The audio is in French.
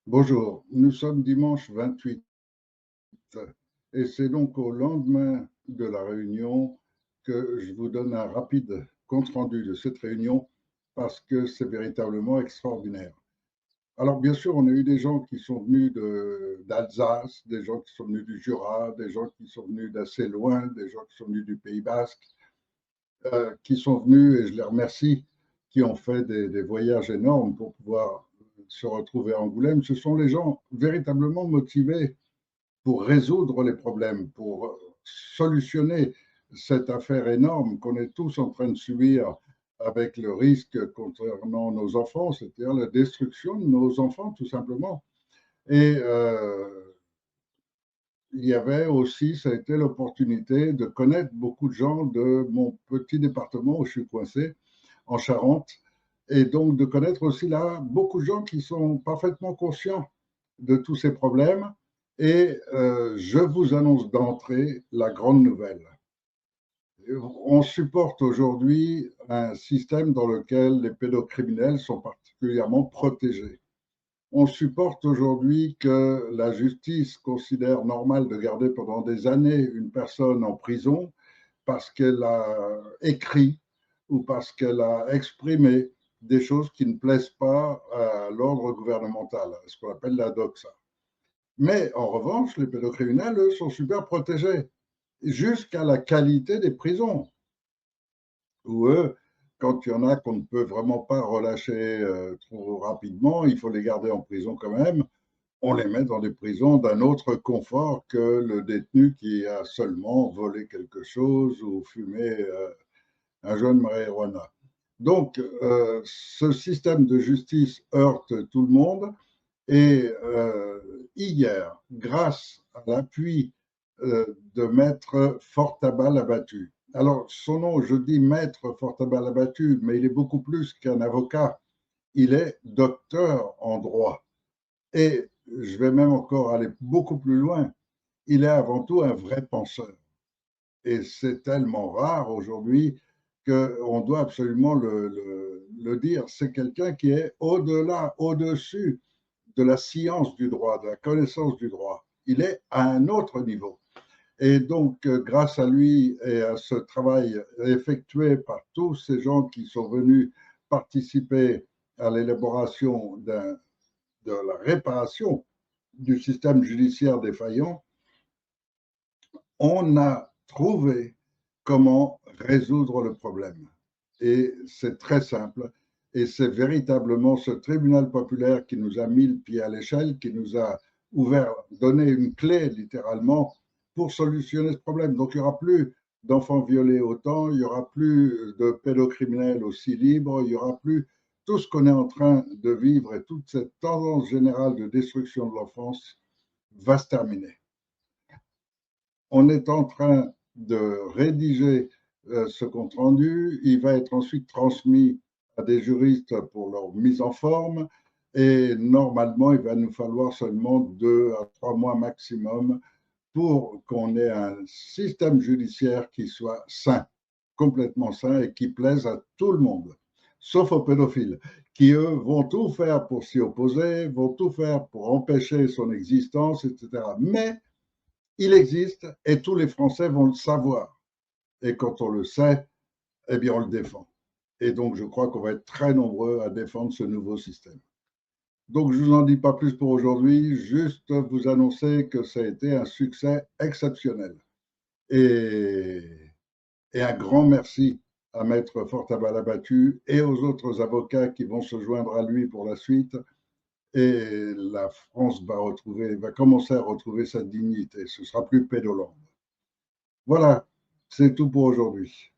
Bonjour, nous sommes dimanche 28 et c'est donc au lendemain de la réunion que je vous donne un rapide compte-rendu de cette réunion parce que c'est véritablement extraordinaire. Alors bien sûr, on a eu des gens qui sont venus d'Alsace, des gens qui sont venus du Jura, des gens qui sont venus d'assez loin, des gens qui sont venus du Pays Basque, qui sont venus, et je les remercie, qui ont fait des voyages énormes pour pouvoir se retrouver à Angoulême. Ce sont les gens véritablement motivés pour résoudre les problèmes, pour solutionner cette affaire énorme qu'on est tous en train de subir avec le risque concernant nos enfants, c'est-à-dire la destruction de nos enfants, tout simplement. Et il y avait aussi, ça a été l'opportunité de connaître beaucoup de gens de mon petit département où je suis coincé, en Charente, et donc de connaître aussi là beaucoup de gens qui sont parfaitement conscients de tous ces problèmes. Et je vous annonce d'entrée la grande nouvelle. On supporte aujourd'hui un système dans lequel les pédocriminels sont particulièrement protégés. On supporte aujourd'hui que la justice considère normal de garder pendant des années une personne en prison parce qu'elle a écrit ou parce qu'elle a exprimé des choses qui ne plaisent pas à l'ordre gouvernemental, ce qu'on appelle la doxa. Mais en revanche, les pédocriminels, eux, sont super protégés jusqu'à la qualité des prisons, où eux, quand il y en a qu'on ne peut vraiment pas relâcher trop rapidement, il faut les garder en prison quand même. On les met dans des prisons d'un autre confort que le détenu qui a seulement volé quelque chose ou fumé un joint de marijuana. Donc, ce système de justice heurte tout le monde. Et hier, grâce à l'appui de Maître Fortabal abattu, alors son nom, je dis Maître Fortabal abattu, mais il est beaucoup plus qu'un avocat, il est docteur en droit. Et je vais même encore aller beaucoup plus loin, il est avant tout un vrai penseur. Et c'est tellement rare aujourd'hui qu'on doit absolument le dire. C'est quelqu'un qui est au-delà, au-dessus de la science du droit, de la connaissance du droit. Il est à un autre niveau. Et donc, grâce à lui et à ce travail effectué par tous ces gens qui sont venus participer à l'élaboration de la réparation du système judiciaire défaillant, on a trouvé comment résoudre le problème. Et c'est très simple. Et c'est véritablement ce tribunal populaire qui nous a mis le pied à l'échelle, qui nous a ouvert, donné une clé littéralement pour solutionner ce problème. Donc il n'y aura plus d'enfants violés autant, il n'y aura plus de pédocriminels aussi libres, il n'y aura plus tout ce qu'on est en train de vivre et toute cette tendance générale de destruction de l'enfance va se terminer. On est en train de rédiger ce compte rendu. Il va être ensuite transmis à des juristes pour leur mise en forme. Et normalement, il va nous falloir seulement 2 à 3 mois maximum pour qu'on ait un système judiciaire qui soit sain, complètement sain et qui plaise à tout le monde, sauf aux pédophiles, qui, eux, vont tout faire pour s'y opposer, vont tout faire pour empêcher son existence, etc. Mais il existe et tous les Français vont le savoir. Et quand on le sait, eh bien, on le défend. Et donc, je crois qu'on va être très nombreux à défendre ce nouveau système. Donc, je ne vous en dis pas plus pour aujourd'hui, juste vous annoncer que ça a été un succès exceptionnel. Et, et un grand merci à Maître Fortabal abattu et aux autres avocats qui vont se joindre à lui pour la suite. Et la France va commencer à retrouver sa dignité. Ce sera plus Pédoland. Voilà, c'est tout pour aujourd'hui.